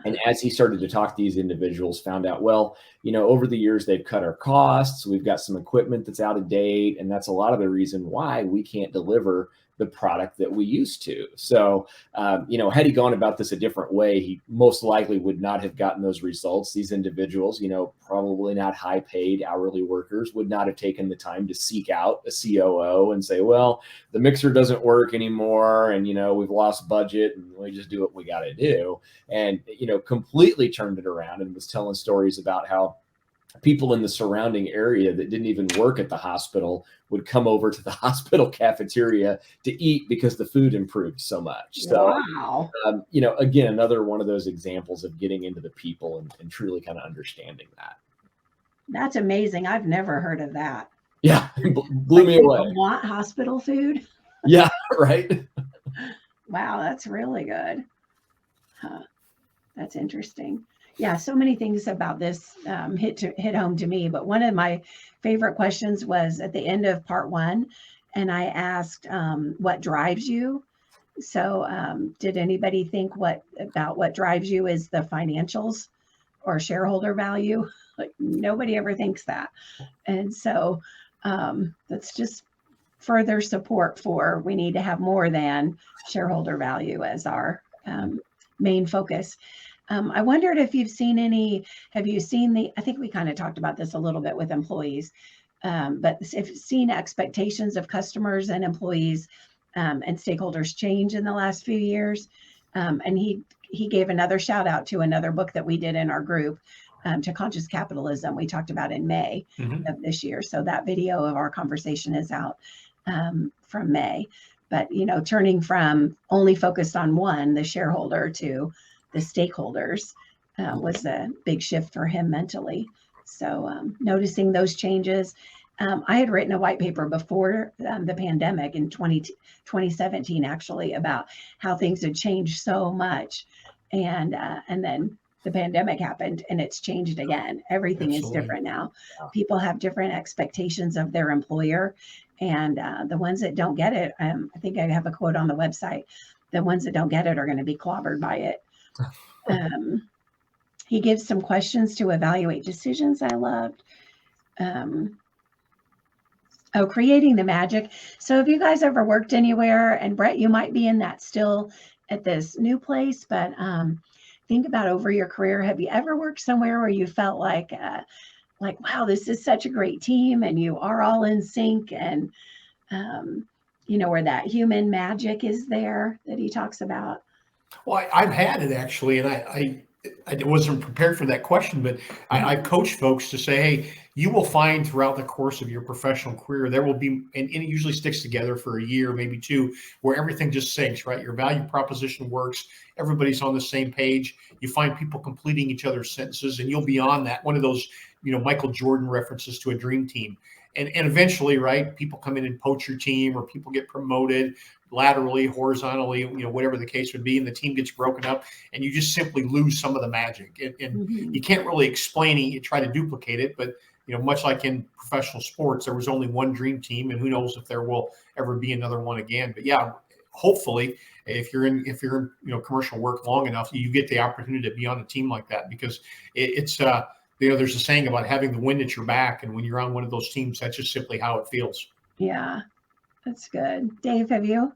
And as he started to talk to these individuals, found out, well, over the years, they've cut our costs. We've got some equipment that's out of date. And that's a lot of the reason why we can't deliver the product that we used to. So, had he gone about this a different way, he most likely would not have gotten those results. These individuals, probably not high paid hourly workers, would not have taken the time to seek out a COO and say, well, the mixer doesn't work anymore. And, we've lost budget and we just do what we got to do. And, completely turned it around and was telling stories about how people in the surrounding area that didn't even work at the hospital would come over to the hospital cafeteria to eat because the food improved so much. So, wow. Again, another one of those examples of getting into the people and truly kind of understanding that. That's amazing. I've never heard of that. Yeah, blew me away. Want hospital food? Yeah, right. Wow, that's really good. Huh. That's interesting. Yeah, so many things about this hit home to me. But one of my favorite questions was at the end of part one, and I asked, "What drives you?" So, did anybody think what drives you is the financials or shareholder value? Like nobody ever thinks that, and so that's just further support for we need to have more than shareholder value as our main focus. I wondered if you've seen have you seen I think we kind of talked about this a little bit with employees, but if you've seen expectations of customers and employees and stakeholders change in the last few years. And he gave another shout out to another book that we did in our group, to Conscious Capitalism, we talked about in May of this year. So that video of our conversation is out from May. But, turning from only focused on one, the shareholder, to the stakeholders was a big shift for him mentally. So noticing those changes. I had written a white paper before the pandemic in 2017, actually, about how things had changed so much. And then the pandemic happened and it's changed again. Everything is different now. People have different expectations of their employer. And the ones that don't get it, I think I have a quote on the website, the ones that don't get it are going to be clobbered by it. He gives some questions to evaluate decisions I loved. Creating the magic. So have you guys ever worked anywhere? And Bret, you might be in that still at this new place, but think about over your career. Have you ever worked somewhere where you felt like, wow, this is such a great team and you are all in sync, and, where that human magic is there that he talks about? Well, I've had it actually, and I wasn't prepared for that question, but I've coached folks to say, hey, you will find throughout the course of your professional career, there will be, and it usually sticks together for a year, maybe two, where everything just syncs, right? Your value proposition works. Everybody's on the same page. You find people completing each other's sentences, and you'll be on that. One of those, Michael Jordan references to a dream team. And eventually, right, people come in and poach your team, or people get promoted laterally, horizontally, whatever the case would be, and the team gets broken up, and you just simply lose some of the magic. And you can't really explain it. You try to duplicate it, but much like in professional sports, there was only one dream team, and who knows if there will ever be another one again. But yeah, hopefully, if you're in commercial work long enough, you get the opportunity to be on a team like that, because it's there's a saying about having the wind at your back, and when you're on one of those teams, that's just simply how it feels. Yeah, that's good. Dave, have you?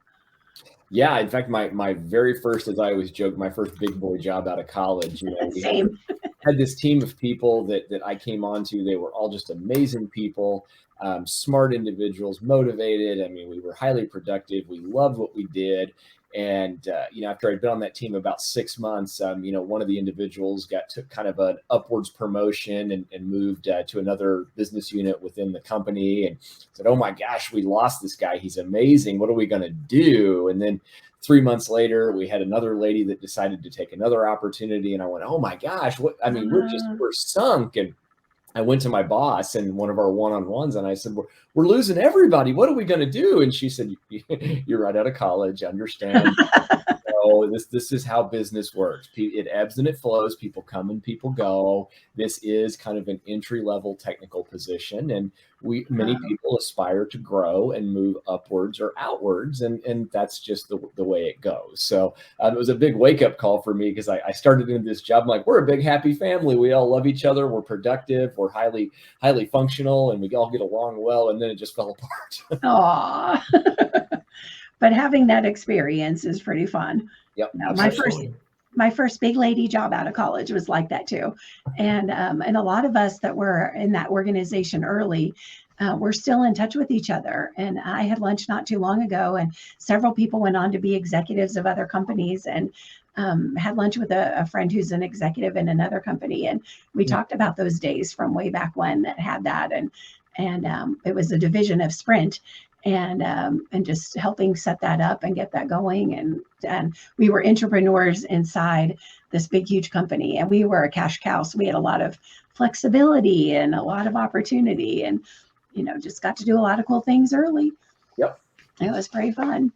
Yeah, in fact, my very first, as I always joke, my first big boy job out of college, Same. had this team of people that I came onto. They were all just amazing people, smart individuals, motivated. I mean, we were highly productive. We loved what we did. And, after I'd been on that team about 6 months, one of the individuals took kind of an upwards promotion and moved to another business unit within the company, and said, oh my gosh, we lost this guy. He's amazing. What are we going to do? And then 3 months later, we had another lady that decided to take another opportunity. And I went, oh my gosh, we're sunk. And I went to my boss and one of our one-on-ones, and I said, we're losing everybody. What are we going to do? And she said, you're right out of college. Understand. This is how business works. It ebbs and it flows. People come and people go. This is kind of an entry-level technical position, and many people aspire to grow and move upwards or outwards, and that's just the way it goes. So it was a big wake-up call for me, because I started in this job. I'm like, we're a big happy family. We all love each other. We're productive. We're highly functional, and we all get along well. And then it just fell apart. Aw. But having that experience is pretty fun. Yep. My first big lady job out of college was like that too. And a lot of us that were in that organization early, we're still in touch with each other. And I had lunch not too long ago, and several people went on to be executives of other companies, and had lunch with a friend who's an executive in another company. And we talked about those days from way back when that had that. And it was a division of Sprint, and just helping set that up and get that going. And we were entrepreneurs inside this big, huge company, and we were a cash cow. So we had a lot of flexibility and a lot of opportunity, and, just got to do a lot of cool things early. Yep. It was pretty fun.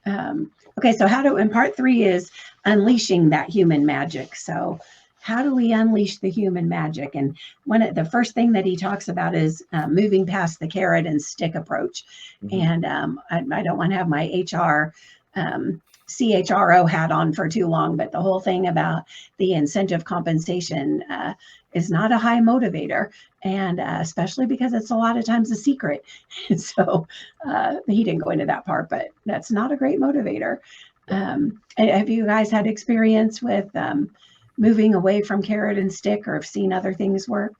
Okay, so in part 3 is unleashing that human magic. So how do we unleash the human magic? And the first thing that he talks about is moving past the carrot and stick approach. And I don't want to have my CHRO hat on for too long, but the whole thing about the incentive compensation is not a high motivator, and especially because it's a lot of times a secret. So he didn't go into that part, but that's not a great motivator. Have you guys had experience with moving away from carrot and stick, or have seen other things work?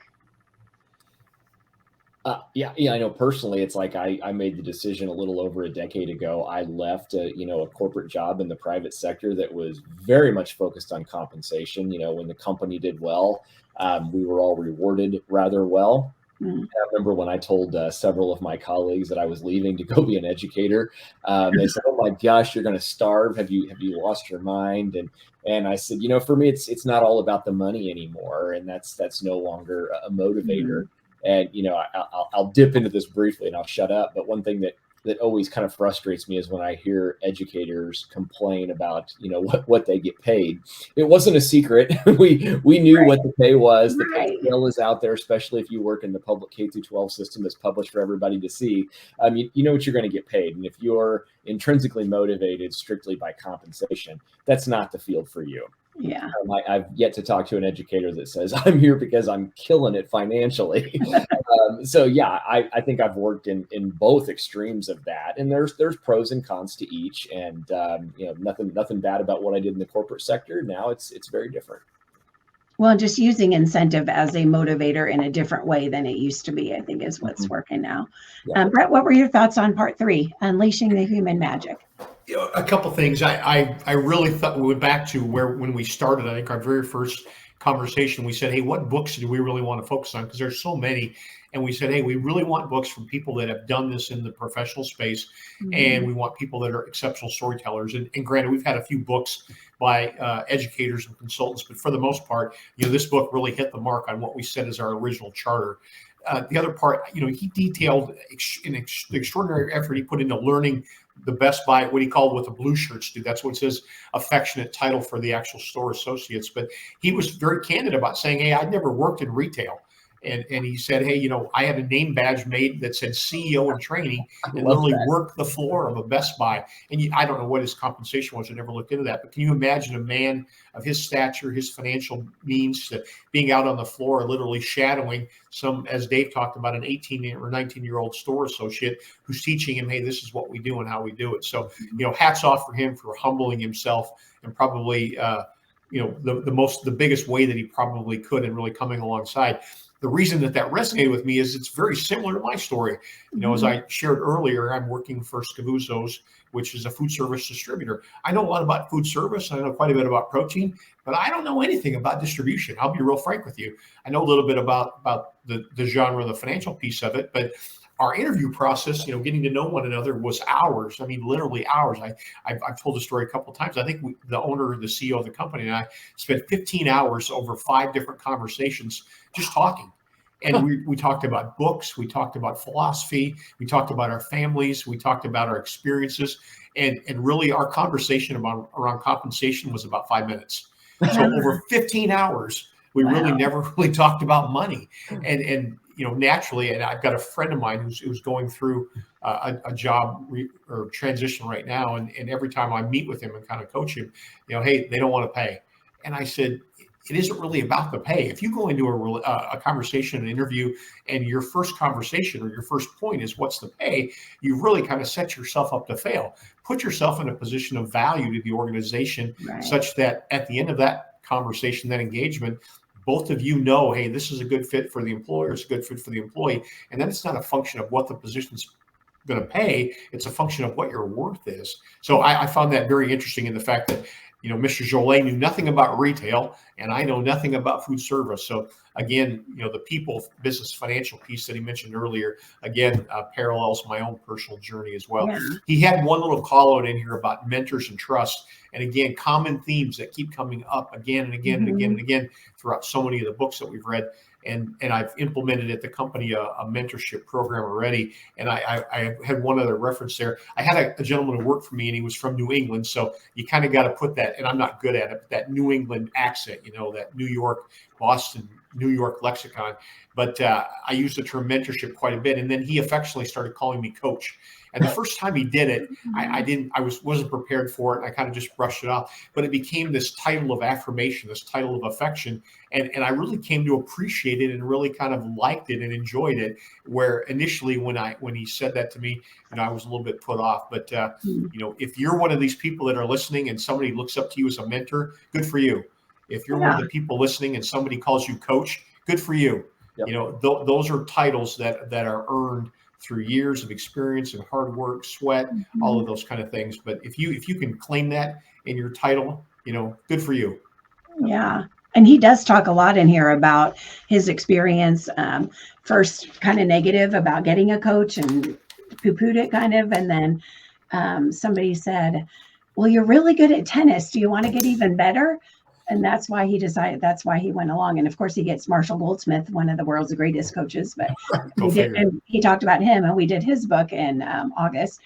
Yeah, I know personally, it's like I made the decision a little over a decade ago. I left a corporate job in the private sector that was very much focused on compensation. When the company did well, we were all rewarded rather well. I remember when I told several of my colleagues that I was leaving to go be an educator, they said, "Oh my gosh, you're going to starve. Have you lost your mind?" And I said, for me, it's not all about the money anymore, and that's no longer a motivator. And, I'll dip into this briefly and I'll shut up. But one thing that always kind of frustrates me is when I hear educators complain about, what they get paid. It wasn't a secret. We knew what the pay was. The pay scale is out there, especially if you work in the public K-12 system that's published for everybody to see. You know what you're going to get paid. And if you're intrinsically motivated strictly by compensation, that's not the field for you. Yeah. I've yet to talk to an educator that says I'm here because I'm killing it financially. So yeah, I think I've worked in both extremes of that, and there's pros and cons to each. And nothing bad about what I did in the corporate sector. Now it's very different. Well, just using incentive as a motivator in a different way than it used to be, I think, is what's working now. Yeah. Bret, what were your thoughts on part 3, unleashing the human magic? A couple things. I really thought we went back to when we started. I think our very first conversation, we said, hey, what books do we really want to focus on? Because there's so many. And we said, hey, we really want books from people that have done this in the professional space. And we want people that are exceptional storytellers. And granted, we've had a few books by educators and consultants, but for the most part, this book really hit the mark on what we said is our original charter. The other part, he detailed the extraordinary effort he put into learning the Best Buy, what he called what the blue shirts do. That's what's his affectionate title for the actual store associates. But he was very candid about saying, hey, I'd never worked in retail. And he said, hey, I had a name badge made that said CEO in training and literally worked the floor of a Best Buy. And I don't know what his compensation was. I never looked into that. But can you imagine a man of his stature, his financial means, being out on the floor, literally shadowing as Dave talked about, an 18 or 19-year-old store associate who's teaching him, hey, this is what we do and how we do it. So, hats off for him for humbling himself and probably, the biggest way that he probably could and really coming alongside. The reason that resonated with me is it's very similar to my story. As I shared earlier, I'm working for Scavuzzo's, which is a food service distributor. I know a lot about food service. I know quite a bit about protein, but I don't know anything about distribution. I'll be real frank with you. I know a little bit about the genre, the financial piece of it, but our interview process, getting to know one another was hours. I mean, literally hours. I've told the story a couple of times. I think the owner, the CEO of the company, and I spent 15 hours over 5 different conversations just talking. And we talked about books. We talked about philosophy. We talked about our families. We talked about our experiences. And really our conversation around compensation was about 5 minutes. So over 15 hours, we really never really talked about money. And naturally, and I've got a friend of mine who's going through a job or transition right now. And every time I meet with him and kind of coach him, hey, they don't want to pay. And I said, it isn't really about the pay. If you go into a conversation, an interview, and your first conversation or your first point is what's the pay, you really kind of set yourself up to fail. Put yourself in a position of value to the organization such that at the end of that conversation, that engagement, both of you know, hey, this is a good fit for the employer, it's a good fit for the employee. And then it's not a function of what the position's going to pay, it's a function of what your worth is. So I found that very interesting in the fact that, Mr. Joly knew nothing about retail, and I know nothing about food service. So again, the people, business, financial piece that he mentioned earlier, again, parallels my own personal journey as well. Yeah. He had one little call out in here about mentors and trust. And again, common themes that keep coming up again and again and again and again throughout so many of the books that we've read. And I've implemented at the company a mentorship program already. And I had one other reference there. I had a gentleman who worked for me, and he was from New England. So you kind of got to put that, and I'm not good at it, but that New England accent, that New York, Boston, New York lexicon. But I used the term mentorship quite a bit. And then he affectionately started calling me coach. And the first time he did it, I wasn't prepared for it. I kind of just brushed it off, but it became this title of affirmation, this title of affection. And I really came to appreciate it and really kind of liked it and enjoyed it, where initially when he said that to me, I was a little bit put off. But, if you're one of these people that are listening and somebody looks up to you as a mentor, good for you. If you're one of the people listening and somebody calls you coach, good for you. Yep. Those are titles that are earned through years of experience and hard work, sweat, all of those kind of things. But if you can claim that in your title, good for you. Yeah. And he does talk a lot in here about his experience, first kind of negative about getting a coach and poo-pooed it kind of. And then somebody said, well, you're really good at tennis. Do you want to get even better? And that's why he went along. And of course he gets Marshall Goldsmith, one of the world's greatest coaches, but he talked about him, and we did his book in August.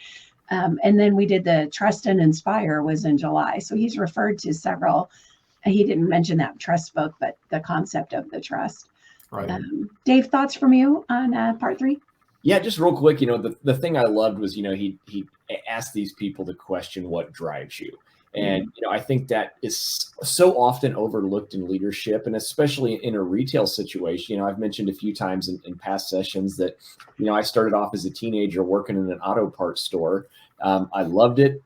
And then we did the Trust and Inspire was in July. So he's referred to several, he didn't mention that trust book, but the concept of the trust. Right. Dave, thoughts from you on part 3? Yeah, just real quick, the thing I loved was, he asked these people the question, what drives you? And, I think that is so often overlooked in leadership, and especially in a retail situation. I've mentioned a few times in past sessions that, I started off as a teenager working in an auto parts store. I loved it,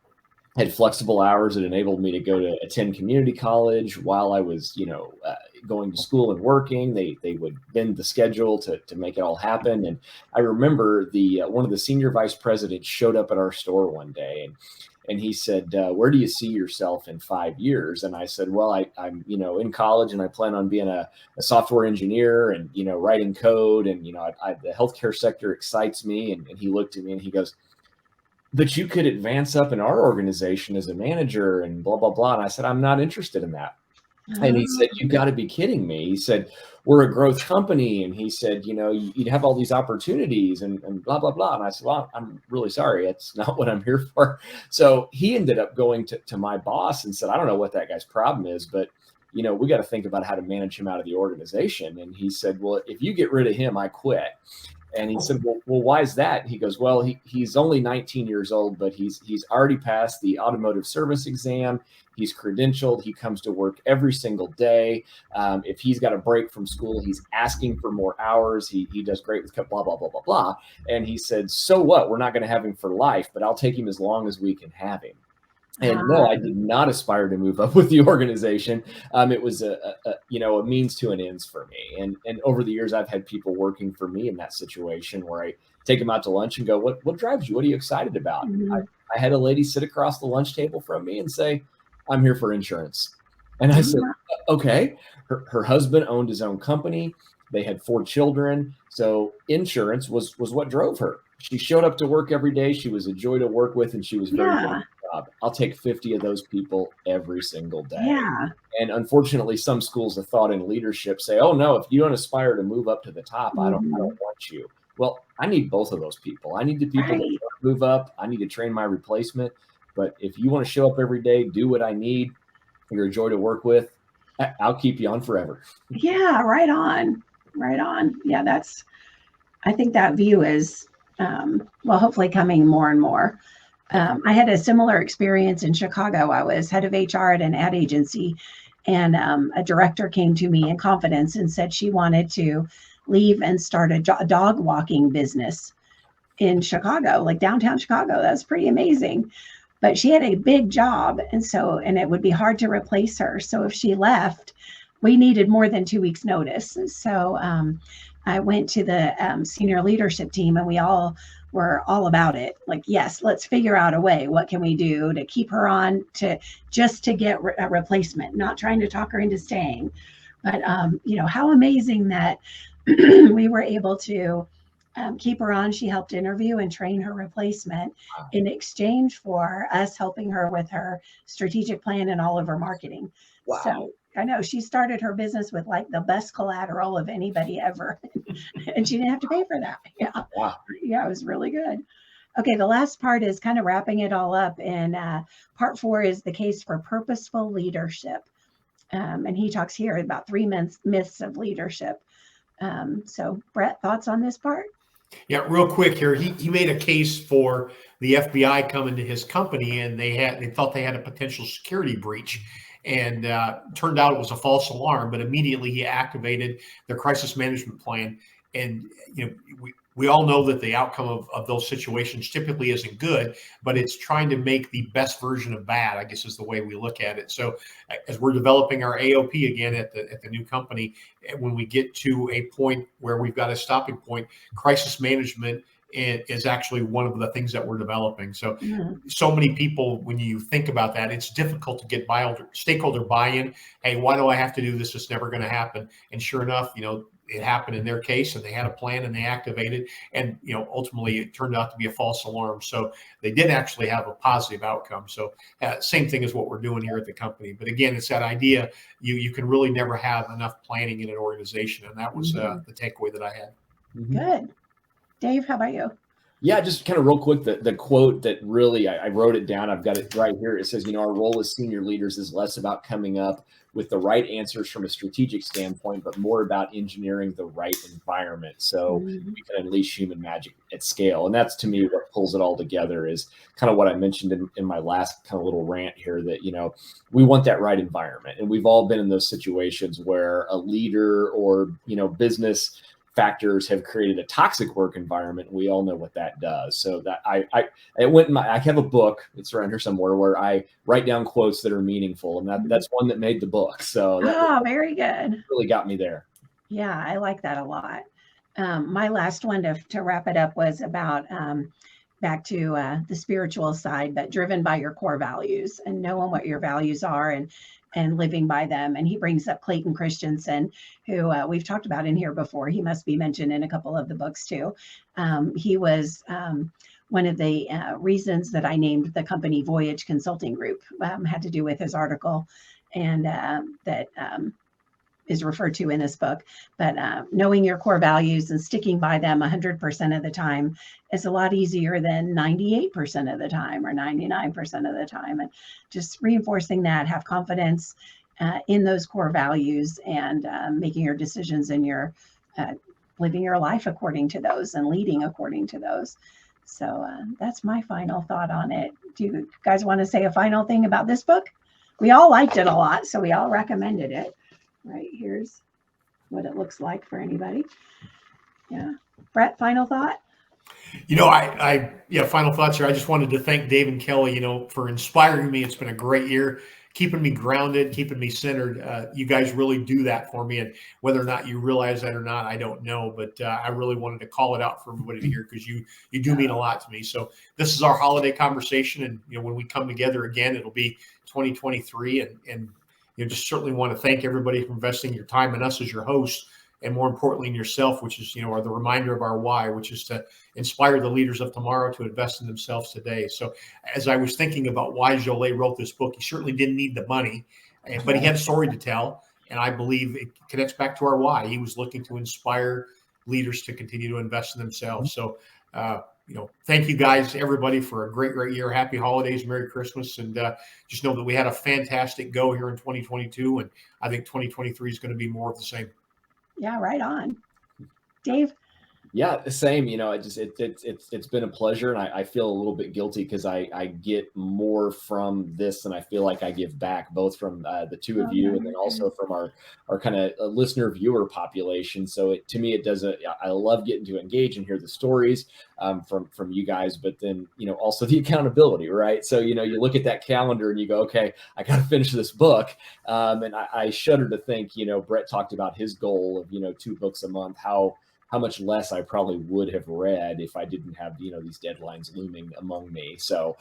had flexible hours that enabled me to go to attend community college while I was, going to school and working. They would bend the schedule to make it all happen. And I remember one of the senior vice presidents showed up at our store one day, and he said, where do you see yourself in 5 years? And I said, well, I'm, in college, and I plan on being a software engineer and, writing code. And, the healthcare sector excites me. And he looked at me and he goes, but you could advance up in our organization as a manager and blah, blah, blah. And I said, I'm not interested in that. And he said, you've got to be kidding me. He said, we're a growth company. And he said, you'd have all these opportunities and blah, blah, blah. And I said, well, I'm really sorry. That's not what I'm here for. So he ended up going to my boss and said, I don't know what that guy's problem is, but, we got to think about how to manage him out of the organization. And he said, well, if you get rid of him, I quit. And he said, well, why is that? He goes, well, he's only 19 years old, but he's already passed the automotive service exam. He's credentialed. He comes to work every single day. If he's got a break from school, he's asking for more hours. He does great with blah, blah, blah, blah, blah. And he said, so what? We're not going to have him for life, but I'll take him as long as we can have him. And no, I did not aspire to move up with the organization. It was a means to an ends for me. And over the years, I've had people working for me in that situation where I take them out to lunch and go, what drives you? What are you excited about? I had a lady sit across the lunch table from me and say, I'm here for insurance. And I said, okay. Her husband owned his own company. They had 4 children. So insurance was what drove her. She showed up to work every day. She was a joy to work with, and she was very good at her job. I'll take 50 of those people every single day. Yeah. And unfortunately, some schools of thought in leadership say, oh, no, if you don't aspire to move up to the top, I don't want you. Well, I need both of those people. I need the people that move up. I need to train my replacement. But if you want to show up every day, do what I need, you're a joy to work with, I'll keep you on forever. Yeah, right on. Right on. Yeah, I think that view is, hopefully coming more and more. I had a similar experience in Chicago. I was head of HR at an ad agency, and a director came to me in confidence and said she wanted to leave and start a dog walking business in Chicago, like downtown Chicago. That's pretty amazing. But she had a big job, and it would be hard to replace her. So if she left, we needed more than 2 weeks notice. So I went to the senior leadership team, and we all were all about it. Like, yes, let's figure out a way. What can we do to keep her on, to get a replacement, not trying to talk her into staying. But, how amazing that we were able to keep her on. She helped interview and train her replacement in exchange for us helping her with her strategic plan and all of her marketing. Wow. So I know she started her business with like the best collateral of anybody ever, and she didn't have to pay for that. Yeah. Wow. Yeah, it was really good. Okay, the last part is kind of wrapping it all up. And part 4 is the case for purposeful leadership. And he talks here about 3 myths of leadership. So, Bret, thoughts on this part? Yeah, real quick here. He made a case for the FBI coming to his company, and they thought they had a potential security breach, and turned out it was a false alarm. But immediately he activated their crisis management plan, and we all know that the outcome of those situations typically isn't good, but it's trying to make the best version of bad, I guess, is the way we look at it. So as we're developing our AOP again at the new company, when we get to a point where we've got a stopping point, crisis management is actually one of the things that we're developing. So, so many people, when you think about that, it's difficult to get stakeholder buy-in. Hey, why do I have to do this? It's never going to happen. And sure enough, it happened in their case, and they had a plan and they activated, and ultimately it turned out to be a false alarm. So they did actually have a positive outcome. So same thing as what we're doing here at the company. But again, it's that idea you can really never have enough planning in an organization, and that was the takeaway that I had. Good. Dave, how about you? Yeah, just kind of real quick, the quote that really, I wrote it down. I've got it right here. It says, our role as senior leaders is less about coming up with the right answers from a strategic standpoint, but more about engineering the right environment so we can unleash human magic at scale. And that's, to me, what pulls it all together is kind of what I mentioned in my last kind of little rant here, that, we want that right environment. And we've all been in those situations where a leader or, business factors have created a toxic work environment. We all know what that does. So that I have a book, it's around here somewhere, where I write down quotes that are meaningful, and that's one that made the book. So that very good. Really got me there. Yeah, I like that a lot. My last one to wrap it up was about back to the spiritual side, but driven by your core values and knowing what your values are and living by them. And he brings up Clayton Christensen, who we've talked about in here before. He must be mentioned in a couple of the books too. He was one of the reasons that I named the company Voyage Consulting Group, had to do with his article, and that is referred to in this book. But knowing your core values and sticking by them 100% of the time is a lot easier than 98% of the time or 99% of the time. And just reinforcing that, have confidence in those core values, and making your decisions and your living your life according to those and leading according to those. So that's my final thought on it. Do you guys want to say a final thing about this book? We all liked it a lot, so we all recommended it. Right, here's what it looks like for anybody. Yeah. Bret, final thought? Final thoughts here. I just wanted to thank Dave and Kelly, for inspiring me. It's been a great year, keeping me grounded, keeping me centered. You guys really do that for me. And whether or not you realize that or not, I don't know. But I really wanted to call it out for everybody to hear, because you do mean a lot to me. So this is our holiday conversation. And, when we come together again, it'll be 2023. And just certainly want to thank everybody for investing your time in us as your host, and more importantly in yourself, which is, are the reminder of our why, which is to inspire the leaders of tomorrow to invest in themselves today. So as I was thinking about why Joly wrote this book, he certainly didn't need the money, but he had a story to tell. And I believe it connects back to our why. He was looking to inspire leaders to continue to invest in themselves. So, thank you guys, everybody, for a great, great year. Happy holidays, Merry Christmas. And just know that we had a fantastic go here in 2022. And I think 2023 is going to be more of the same. Yeah, right on. Dave? Yeah, the same. It's been a pleasure, and I feel a little bit guilty because I get more from this than I feel like I give back, both from the two of you, and then also from our kind of listener viewer population. So to me, I love getting to engage and hear the stories from you guys, but then also the accountability, right? So you look at that calendar and you go, okay, I got to finish this book, and I shudder to think, Bret talked about his goal of 2 books a month, how much less I probably would have read if I didn't have, these deadlines looming among me. So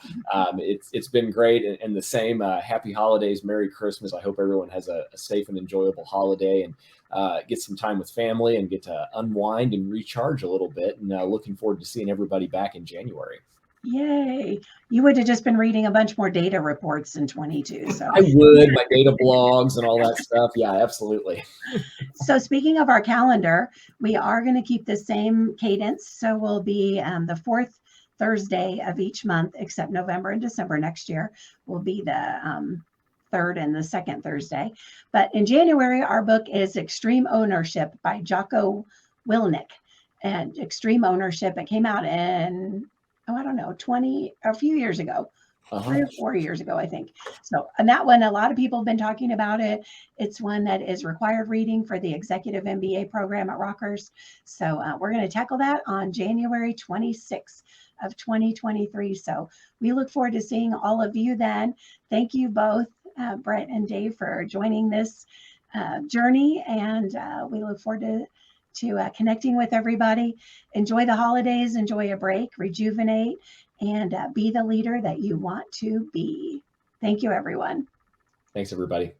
it's been great. And the same, happy holidays, Merry Christmas. I hope everyone has a safe and enjoyable holiday, and get some time with family and get to unwind and recharge a little bit. And looking forward to seeing everybody back in January. Yay. You would have just been reading a bunch more data reports in 22. So I would, my data blogs and all that stuff. Yeah, absolutely. So speaking of our calendar, we are going to keep the same cadence. So we'll be the fourth Thursday of each month, except November and December next year will be the third and the second Thursday. But in January, our book is Extreme Ownership by Jocko Willink. And Extreme Ownership, it came out in, I don't know, a few years ago. 3 or 4 years ago, I think. So, and that one, a lot of people have been talking about it. It's one that is required reading for the executive MBA program at Rockhurst. So we're going to tackle that on January 26th of 2023. So we look forward to seeing all of you then. Thank you both, Bret and Dave, for joining this journey. And we look forward to connecting with everybody. Enjoy the holidays, enjoy a break, rejuvenate, and be the leader that you want to be. Thank you, everyone. Thanks, everybody.